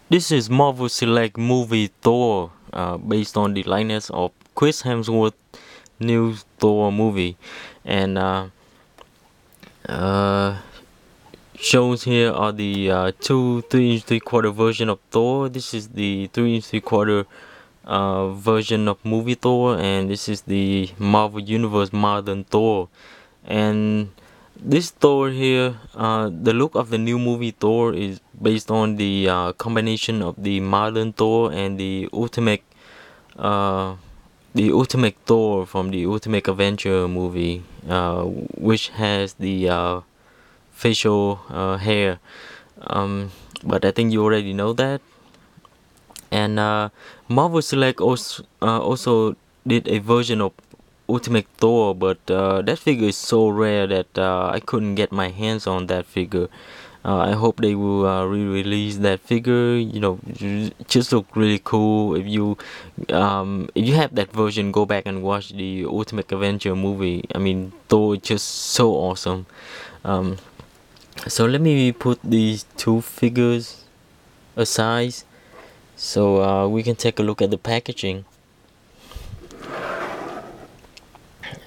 This is Marvel Select movie Thor, based on the likeness of Chris Hemsworth new Thor movie, and uh, shows here are the two 3 3/4 version of Thor. This is the 3 3/4 version of movie Thor, and this is the Marvel Universe modern Thor. And this Thor here, the look of the new movie Thor is based on the combination of the modern Thor and uh, the ultimate Thor from the Ultimate Avenger movie, which has the facial hair. Um, but I think you already know that. And Marvel Select also did a version of Ultimate Thor, but that figure is so rare that I couldn't get my hands on that figure. I hope they will re-release that figure. You know, just look really cool. If you have that version, go back and watch the Ultimate Avenger movie. I mean, Thor is just so awesome. Um, so let me put these two figures aside so we can take a look at the packaging.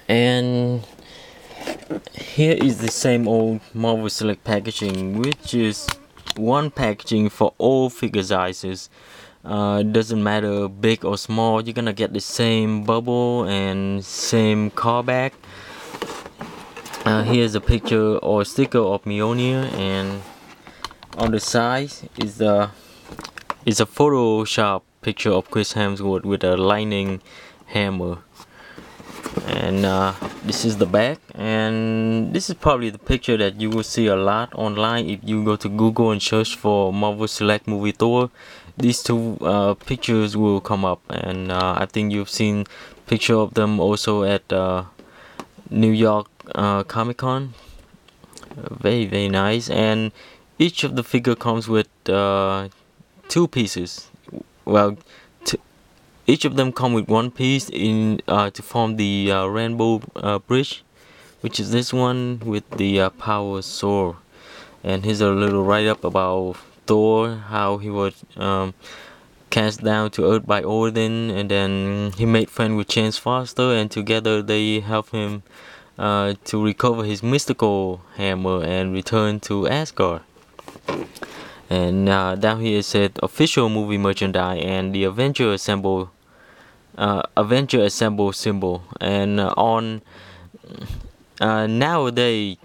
And here is the same old Marvel Select packaging, which is one packaging for all figure sizes. Doesn't matter big or small, you're gonna get the same bubble and same car back. Here's a picture or sticker of Mjolnir, and on the side is a Photoshop picture of Chris Hemsworth with a lightning hammer. And this is the back, and this is probably the picture that you will see a lot online if you go to Google and search for Marvel Select movie Thor. These two pictures will come up, and I think you've seen picture of them also at New York Comic Con. Very nice, and each of the figure comes with two pieces. Well, each of them come with one piece in to form the rainbow bridge, which is this one with the power sword. And here's a little write-up about Thor, how he was cast down to Earth by Odin, and then he made friends with Chance Foster, and together they help him to recover his mystical hammer and return to Asgard. And down here it said official movie merchandise and the Avenger Assemble symbol. And on nowadays,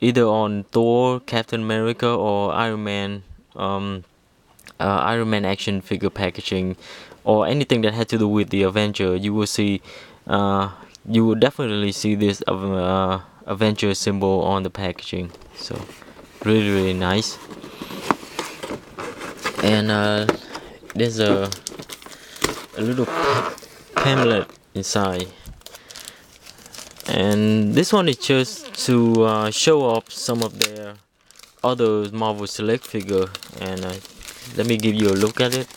either on Thor, Captain America, or Iron Man action figure packaging, or anything that had to do with the Avenger, you will definitely see this Avenger symbol on the packaging. So really nice. And there's a little pamphlet inside, and this one is just to show off some of their other Marvel Select figure. And let me give you a look at it.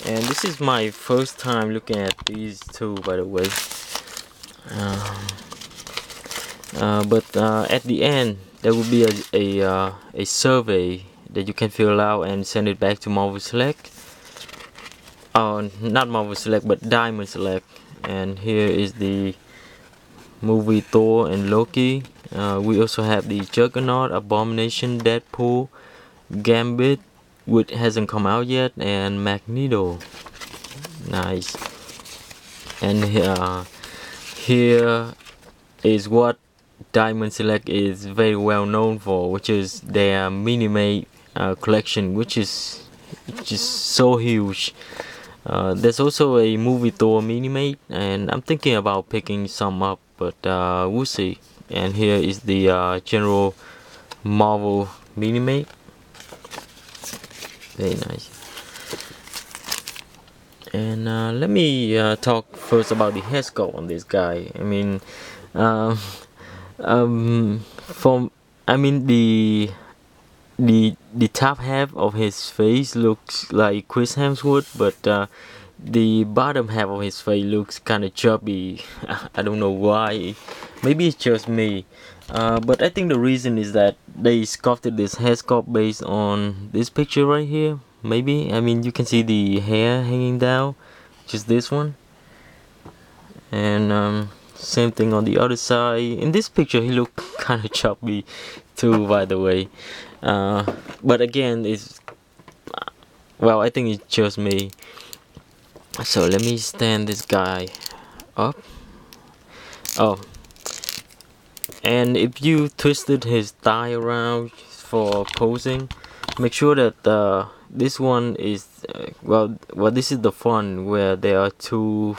And this is my first time looking at these two, by the way. But at the end there will be a survey that you can fill out and send it back to Marvel Select. Not Marvel Select, but Diamond Select. And here is the movie Thor and Loki. We also have the Juggernaut, Abomination, Deadpool, Gambit, which hasn't come out yet, and Magneto. Nice. And here is what Diamond Select is very well known for, which is their mini-made collection, which is so huge. There's also a movie Thor mini-made, and I'm thinking about picking some up, but we'll see. And here is the general Marvel mini-made. Very nice. And let me talk first about the head sculpt on this guy. I mean, the top half of his face looks like Chris Hemsworth, but the bottom half of his face looks kind of chubby. I don't know why. Maybe it's just me. But I think the reason is that they sculpted this head sculpt based on this picture right here. Maybe. I mean, you can see the hair hanging down. Just this one. And same thing on the other side. In this picture, he looked kind of chubby too, by the way. But again, it's... well, I think it's just me. So let me stand this guy up. Oh, and if you twisted his thigh around for posing, make sure that this one is well, this is the fun where there are two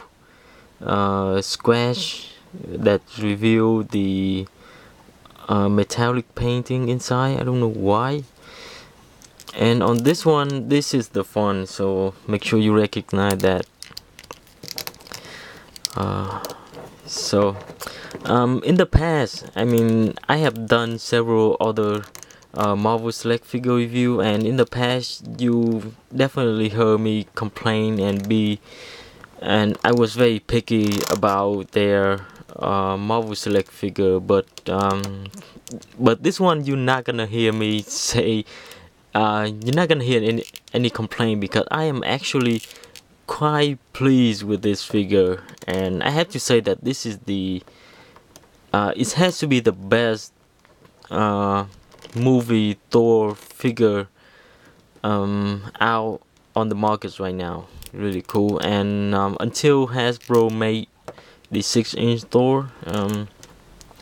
squash that reveal the metallic painting inside. I don't know why. And on this one, this is the font, so make sure you recognize that. In the past, I mean, I have done several other Marvel Select figure review, and in the past you definitely heard me complain and I was very picky about their Marvel Select figure, but this one you're not gonna hear me say. You're not gonna hear any complaint, because I am actually quite pleased with this figure, and I have to say that this is the it has to be the best movie Thor figure out on the markets right now. Really cool. And until Hasbro made the 6-inch Thor,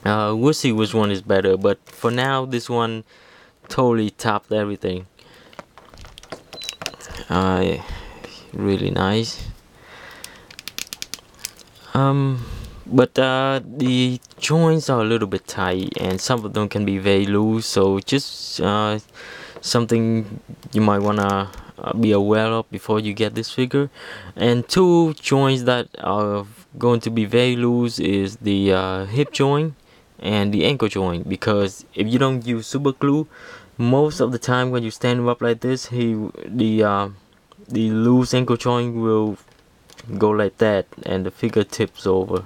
we'll see which one is better, but for now this one totally topped everything. Really nice. But the joints are a little bit tight, and some of them can be very loose, so just something you might wanna be aware of before you get this figure. And two joints that are going to be very loose is the hip joint and the ankle joint, because if you don't use super glue, most of the time when you stand him up like this, the loose ankle joint will go like that and the figure tips over.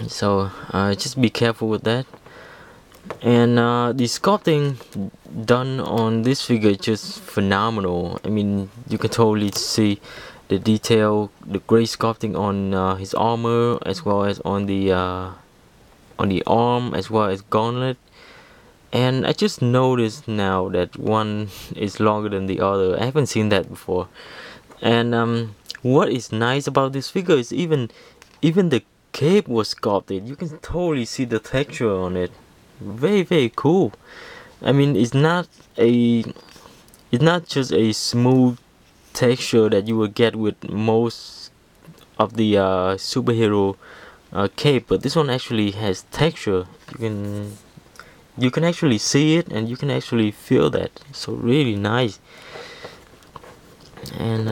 So just be careful with that. And the sculpting done on this figure is just phenomenal. I mean, you can totally see the detail, the great sculpting on his armor, as well as on the arm, as well as gauntlet. And I just noticed now that one is longer than the other. I haven't seen that before. And what is nice about this figure is even the cape was sculpted. You can totally see the texture on it. Very cool. I mean, it's not just a smooth texture that you will get with most of the superhero cape, but this one actually has texture. You can actually see it, and you can actually feel that. So really nice. And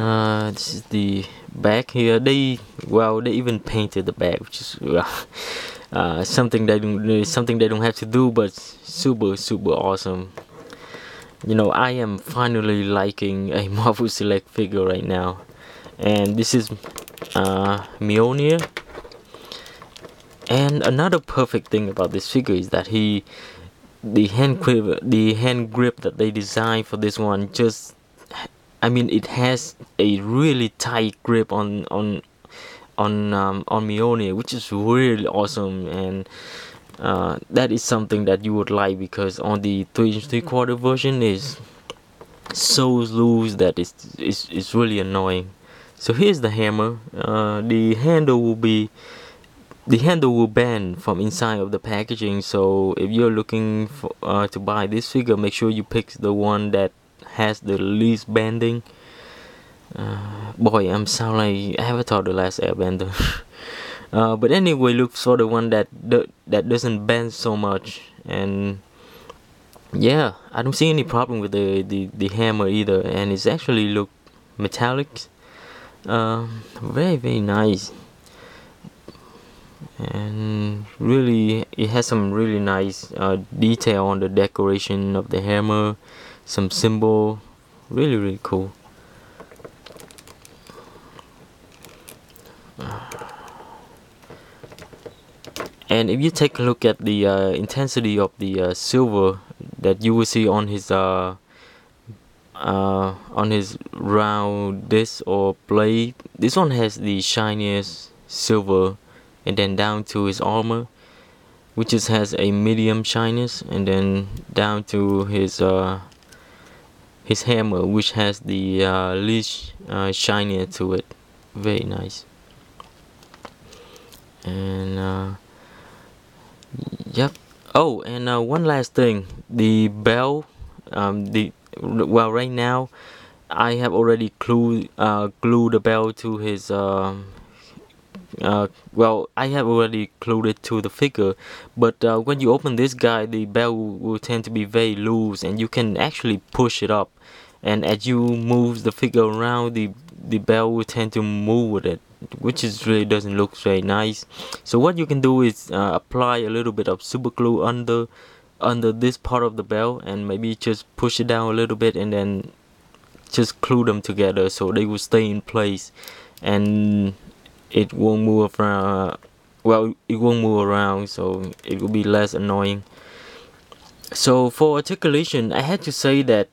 this is the back here. They even painted the back, which is something they don't have to do, but super awesome. You know, I am finally liking a Marvel Select figure right now, and this is Mjolnir. And another perfect thing about this figure is that the hand grip that they designed for this one, just, I mean, it has a really tight grip on Mjolnir, which is really awesome. And that is something that you would like, because on the 3 3/4 version is so loose that it's really annoying. So here's the hammer. The handle will bend from inside of the packaging, so if you're looking for, to buy this figure, make sure you pick the one that has the least bending. Boy, I'm sound like Avatar: The Last Airbender. But anyway, look for the one that doesn't bend so much. And yeah, I don't see any problem with the hammer either, and it's actually look metallic. Very nice. And really, it has some really nice detail on the decoration of the hammer, some symbol. Really cool. And if you take a look at the intensity of the silver that you will see on his round disc or blade, this one has the shiniest silver, and then down to his armor, which just has a medium shyness, and then down to his hammer, which has the least shinier to it. Very nice. And yep. Oh, and one last thing, the bell. Right now I have already glued the bell to his I have already glued it to the figure, but when you open this guy, the bell will tend to be very loose, and you can actually push it up. And as you move the figure around, the bell will tend to move with it, which is really doesn't look very nice. So what you can do is apply a little bit of super glue under this part of the bell, and maybe just push it down a little bit, and then just glue them together so they will stay in place, and it won't move around. It won't move around, so it will be less annoying. So for articulation, I had to say that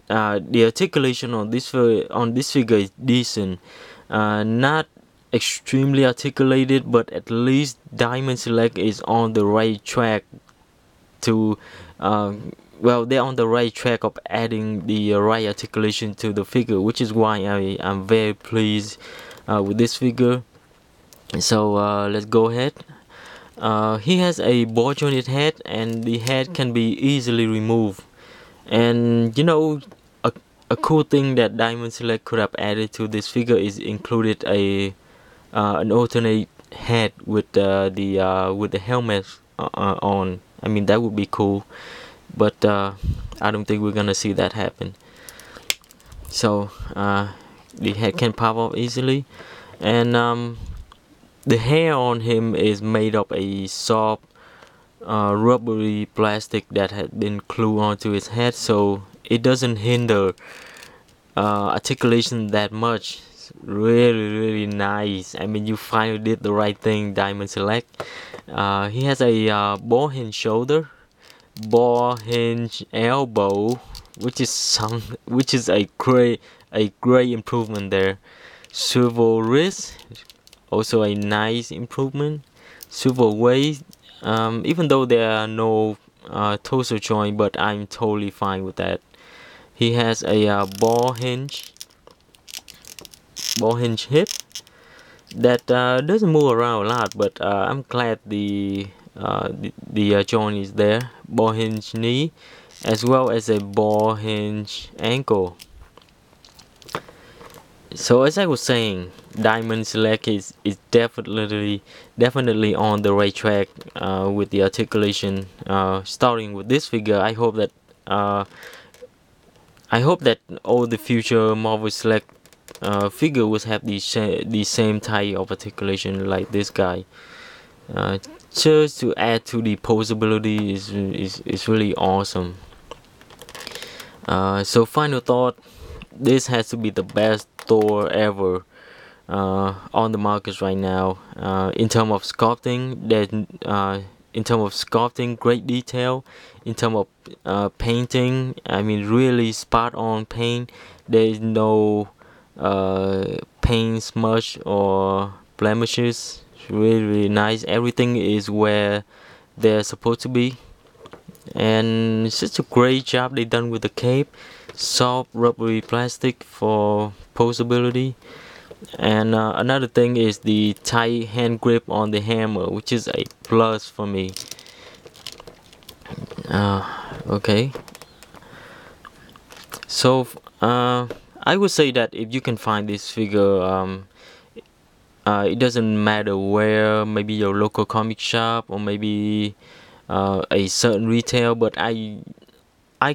the articulation on this figure is decent. Not extremely articulated, but at least Diamond Select is on the right track to they're on the right track of adding the right articulation to the figure, which is why I'm very pleased with this figure. So let's go ahead. He has a ball jointed head, and the head can be easily removed. And you know, a cool thing that Diamond Select could have added to this figure is included an alternate head with the helmet on. I mean, that would be cool, but I don't think we're gonna see that happen. So the head can pop off easily, and the hair on him is made of a soft rubbery plastic that had been glued onto his head, so it doesn't hinder articulation that much. It's really nice. I mean, you finally did the right thing, Diamond Select. He has a ball hinge shoulder, ball hinge elbow, which is a great improvement there. Swivel wrist, also a nice improvement. Swivel waist, even though there are no torso joint, but I'm totally fine with that. He has a ball hinge hip that doesn't move around a lot, but I'm glad the joint is there. Ball hinge knee, as well as a ball hinge ankle. So as I was saying, Diamond Select is definitely on the right track with the articulation. Starting with this figure, I hope that all the future Marvel Select figure will have the same type of articulation like this guy. Just to add to the posability is really awesome. So final thought, this has to be the best Thor ever on the market right now. In terms of sculpting, great detail. In terms of painting, I mean, really spot on paint. There is no paint smudge or blemishes. It's really nice. Everything is where they're supposed to be, and it's just a great job they done with the cape. Soft rubbery plastic for posability. And another thing is the tight hand grip on the hammer, which is a plus for me. Okay, so I would say that if you can find this figure, it doesn't matter where, maybe your local comic shop or maybe a certain retail, but I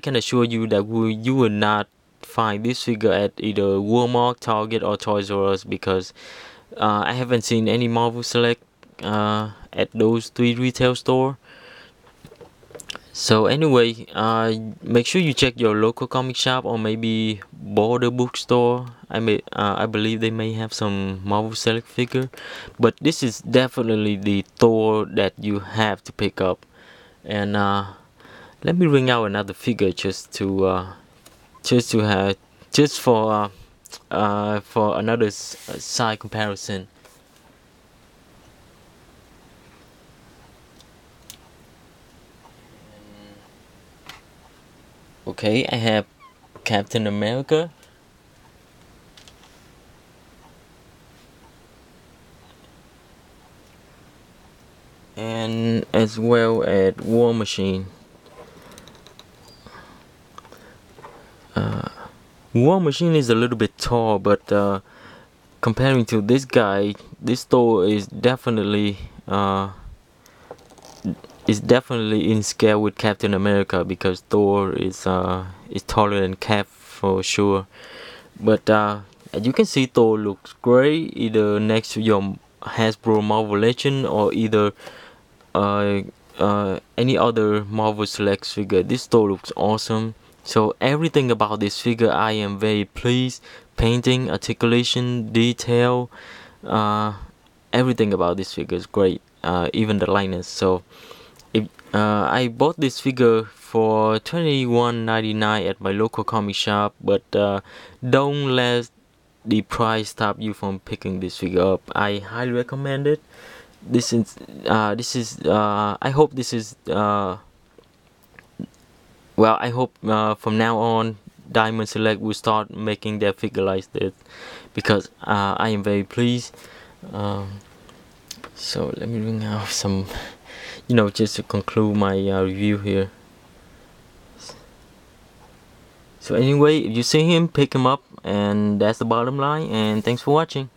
can assure you that you will not find this figure at either Walmart, Target, or Toys R Us, because I haven't seen any Marvel Select at those 3 retail stores. So anyway, make sure you check your local comic shop or maybe border bookstore. I believe they may have some Marvel Select figure, but this is definitely the Thor that you have to pick up. And let me bring out another figure just to have just for another side comparison. Okay, I have Captain America. And as well as War Machine. War Machine is a little bit tall, but comparing to this guy, this Thor is definitely in scale with Captain America, because Thor is taller than Cap for sure. But as you can see, Thor looks great either next to your Hasbro Marvel Legend or either uh, any other Marvel Select figure. This Thor looks awesome. So everything about this figure I am very pleased. Painting, articulation, detail, everything about this figure is great. Even the lightness. So if I bought this figure for $21.99 at my local comic shop, but don't let the price stop you from picking this figure up. I highly recommend it. I hope this is well, I hope from now on Diamond Select will start making their figure like this, because I am very pleased. So let me bring out some, just to conclude my review here. So anyway, if you see him, pick him up, and that's the bottom line. And thanks for watching.